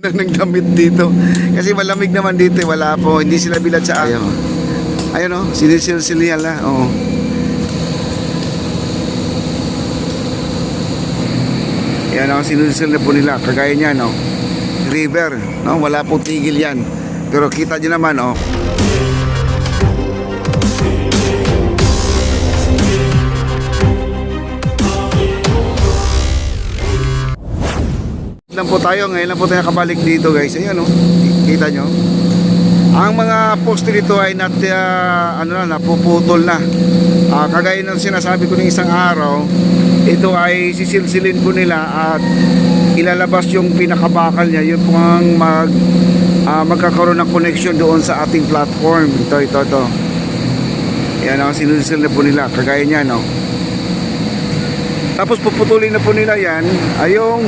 ng damit dito. Kasi malamig naman dito, wala po, hindi sila bilad sa ayaw. Ayun oh, sinisilsil nila, oh. Yan oh, sinisil na po nila, kagaya niyan, oh. River, no? Wala po tigil yan. Pero kita nyo naman, oh. Lang po tayo, ngayon lang po tayo nakabalik dito, guys. Ayan, oh. Kita nyo. Ang mga poste dito ay napuputol na. Kagaya ng sinasabi ko ng isang araw, ito ay sisilsilin po nila at ilalabas yung pinakabakal niya. Yun po ang magkakaroon ng connection doon sa ating platform. Ito. Yan ang sinusil na po nila, kagaya niya, no. Tapos puputulin na po nila yan ay yung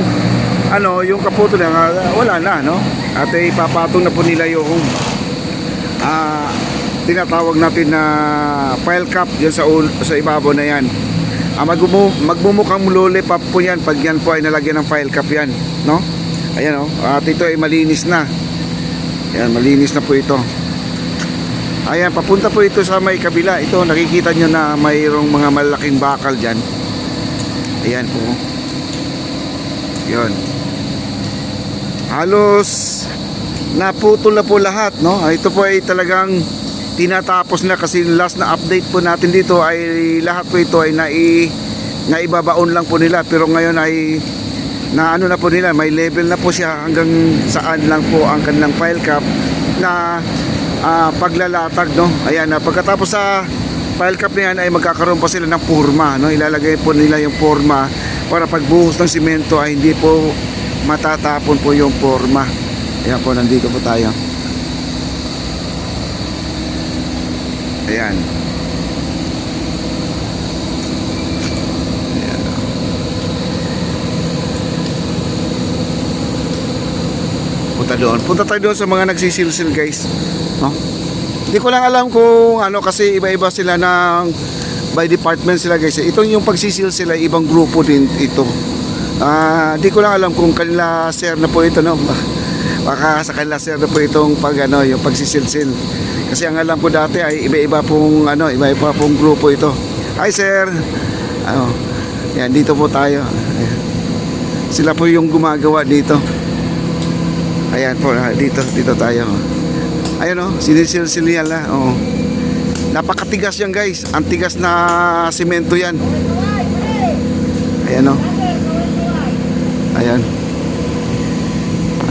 kaputol na wala na, no. At ipapatong na po nila yung tinatawag natin na file cap dyan sa ibabaw na yan. Magmumukhang lollipop po yan pag yan po ay nalagyan ng file cap yan, no. Ayan, oh. At ito ay malinis na. Ayan, malinis na po ito. Ayan, papunta po ito sa may kabila. Ito, nakikita nyo na mayroong mga malaking bakal dyan. Ayan po. Yun. Halos naputol na po lahat, no. Ito po ay talagang tinatapos na kasi last na update po natin dito ay lahat po ito ay naibabaon lang po nila, pero ngayon ay na po nila, may level na po siya hanggang saan lang po ang kanilang file cap na paglalatag, no. Ayan, pagkatapos sa file cap na yan ay magkakaroon pa sila ng porma, no. Ilalagay po nila yung porma para pagbuhos ng simento ay hindi po matatapon po yung porma. Ayan po, nandito po tayo. Ayan. Ayan. Punta tayo doon sa mga nagsisilsil, guys, no? Hindi ko lang alam kung kasi iba-iba sila ng by department sila, guys. Itong yung pagsisilsil ay ibang grupo din ito. Hindi ko lang alam kung kanila sir na po ito, no? Baka sa kanila sir na po itong yung pagsisilsil. Kasi ang alam ko dati ay iba-iba pong grupo ito. Hi sir. Yan, dito po tayo. Ayan. Sila po yung gumagawa dito. Ayan po, dito tayo. Ayun, oh, sinisilsil nila, oh. Napakatigas yan, guys. Ang tigas na simento yan. Ayan, oh. Ayan.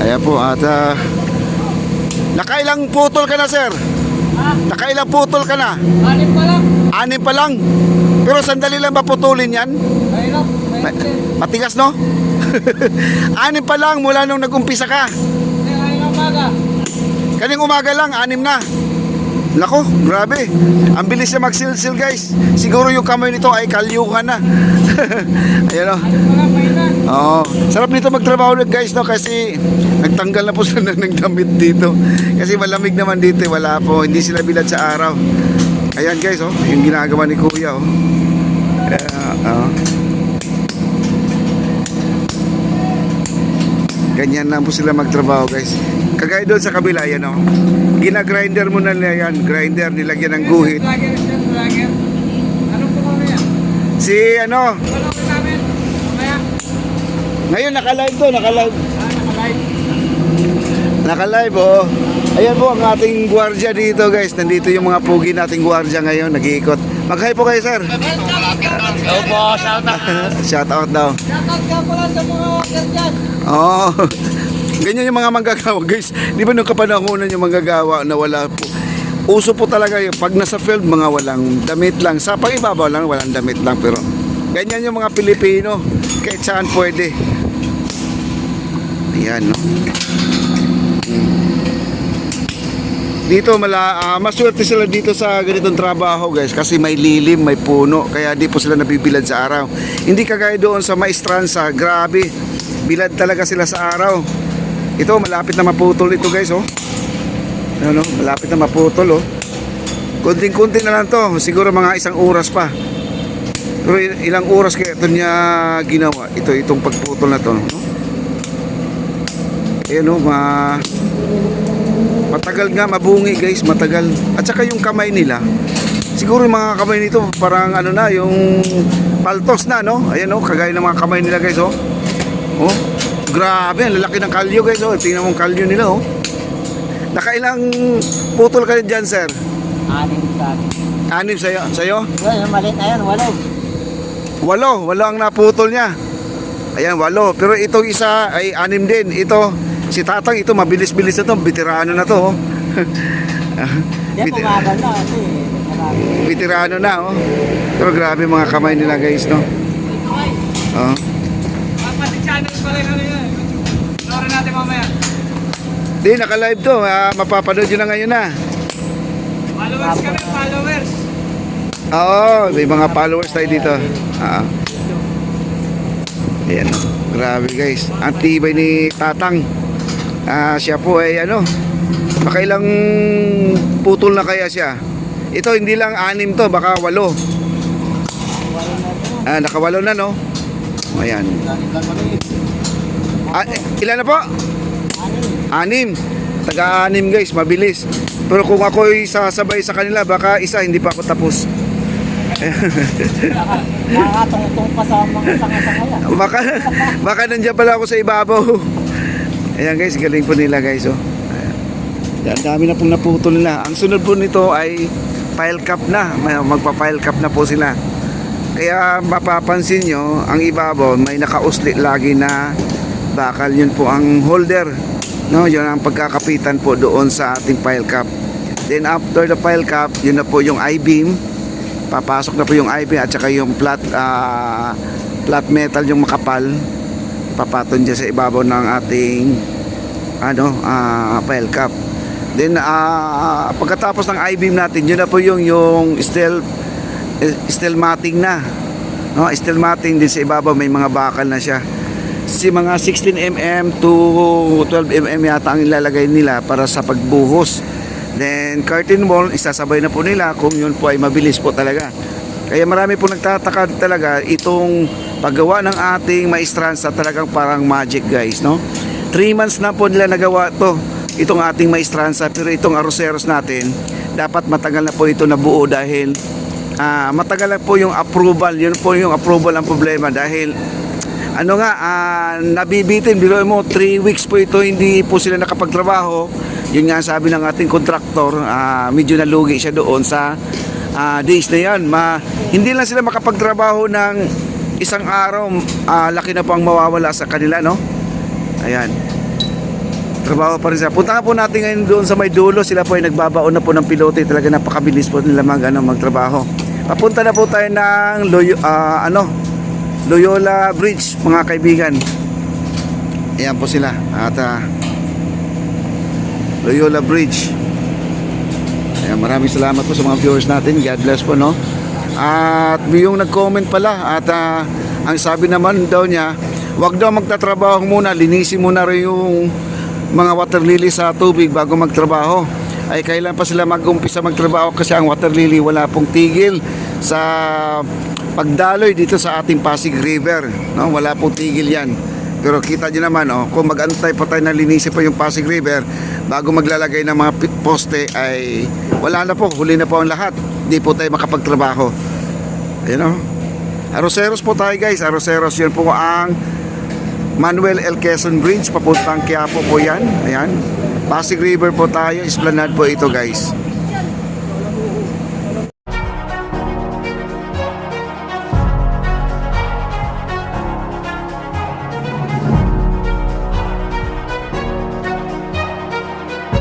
Ayan po, at nakailang putol ka na, sir? Nakailang putol ka na? 6 pa lang. 6 pa lang? Pero sandali lang ba putulin yan? Mahirap. Matigas, no? 6 pa lang mula nung nag-umpisa ka. Kaning umaga. Kaning umaga lang, 6 na. Nako, grabe. Ang bilis niya magsilsil, guys. Siguro yung kamay nito ay kalyuhan na. Ayan, o. Oo. Sarap nito magtrabaho, guys, no? Kasi nagtanggal na po sila ng damit dito. Kasi malamig naman dito, wala po. Hindi sila bilad sa araw. Ayan, guys, oh. Yung ginagawa ni Kuya, oh. Ganyan lang po sila magtrabaho, guys. Kagaya doon sa kabila, yan, oh. Ginagrinder mo na nila yan. Grinder, nilagyan ng guhit. Ano po kami yan? Si ano? Tulungan namin. Mamaya. Ngayon naka-live to, naka-live. Naka-live. Naka-live, oh. Ayan po ang ating gwardiya dito, guys. Nandito yung mga pugi nating gwardiya ngayon, nag-iikot. Mag-hi po kayo, sir. Hello po, shout out. Shout out daw. Shout out ka pala sa mga workers dyan. Oo. Ganyan yung mga manggagawa, guys. Di ba nung kapanahonan yung manggagawa na wala po. Uso po talaga yung pag nasa field, mga walang damit lang. Sa pang-ibabaw lang, walang damit lang. Pero ganyan yung mga Pilipino. Kahit saan pwede. Ayan, no? Dito, maswerte sila dito sa ganitong trabaho, guys. Kasi may lilim, may puno. Kaya di po sila nabibilad sa araw. Hindi kagaya doon sa Maestranza. Grabe. Bilad talaga sila sa araw. Ito, malapit na maputol ito, guys, oh. Ano, malapit na maputol, oh. Kunting-kunti na lang to. Siguro mga 1 oras pa. Pero ilang oras kaya ito niya ginawa. Itong pagputol na to, no? Ayan o, matagal nga mabungi guys, matagal. At saka yung kamay nila, siguro yung mga kamay nito parang ano na, yung paltos na, no? Ayan o, kagaya ng mga kamay nila guys, oh. Oh, grabe, ang lalaki ng kalyo guys, oh. Tingnan mo ang kalyo nila, oh. Nakailang putol ka dyan, sir? 6 sa akin. 6 sa'yo? Yung maliit na yan, 8. 8 ang naputol niya. Ayan, 8. Pero itong isa ay 6 din. Ito, si Tatang, ito mabilis-bilis na to. Veterano na to, oh. Hindi, pumagal na kasi. Marami. Veterano na, oh. Pero grabe mga kamay nila guys, no? Oh. Pati channel pala yung ano yan. Panoorin natin mamaya. Di, naka-live to. Mapapanood yun na ngayon na. Followers kami, followers. Oo, may mga followers tayo dito. Ayan, oh. Grabe guys. Ang tibay ni Tatang. Siya po ay ano, makailang putol na kaya siya. Ito hindi lang 6 to, baka 8. Naka-8 na, no? Ayan. Ilan na po? 6. Taga-6 guys, mabilis. Pero kung ako'y sasabay sa kanila, baka isa hindi pa ako tapos. Nakakatungtong pa sa mga sanga-sanga yan. Baka nandiyan pala ako sa ibabaw. Ayan guys, galing po nila guys, oh. Ayan, dami na pong naputol nila. Ang sunod po nito ay pile cap na. Magpa-pile cap na po sila. Kaya mapapansin nyo, ang ibabaw may nakausli lagi na bakal. Yun po ang holder, no? Yun ang pagkakapitan po doon sa ating pile cap. Then after the pile cap, yun na po yung I-beam. Papasok na po yung I-beam at saka yung flat metal, yung makapal, papaton dyan sa ibabaw ng ating pile cap. Then pagkatapos ng I-beam natin, yun na po yung steel matting na, no? Steel matting din sa ibabaw, may mga bakal na siya. Si mga 16mm to 12mm yata ang ilalagay nila para sa pagbuhos. Then curtain wall, isasabay na po nila kung yun po ay mabilis po talaga. Kaya marami po nagtataka talaga itong paggawa ng ating maestranza, talagang parang magic guys, no? 3 months na po nila nagawa to, itong ating maestranza. Pero itong arroseros natin, dapat matagal na po ito nabuo dahil matagal na po yung approval. Yun po yung approval ang problema dahil nabibitin, bilo mo 3 weeks po ito hindi po sila nakapagtrabaho. Yun nga sabi ng ating kontraktor, medyo nalugi siya doon sa days na yan. Hindi lang sila makapagtrabaho ng isang araw, laki na po ang mawawala sa kanila, no? Ayan, trabaho pa rin sila. Punta nga po natin ngayon doon sa may dulo. Sila po ay nagbabaon na po ng pilote. Talaga napakabilis po nila magtrabaho. Papunta na po tayo ng Loyola Bridge, mga kaibigan. Ayan po sila. At Loyola Bridge. Ayan, maraming salamat po sa mga viewers natin. God bless po, no? At yung nag-comment pala, at ang sabi naman daw niya, wag daw magtatrabaho muna, linisin muna rin yung mga water lily sa tubig bago magtrabaho. Ay kailan pa sila mag-umpisa magtrabaho kasi ang water lily wala pong tigil sa pagdaloy dito sa ating Pasig River, no? Wala pong tigil yan. Pero kita nyo naman, kung mag-antay pa tayo na linisin pa yung Pasig River bago maglalagay ng mga poste, ay wala na po, huli na po ang lahat. Hindi po tayo makapagtrabaho. Ayan, Arroseros po tayo guys. Arroseros, yun po ang Manuel L. Quezon Bridge, papuntang Quiapo po yan. Ayan, Pasig River po tayo, Esplanade po ito guys.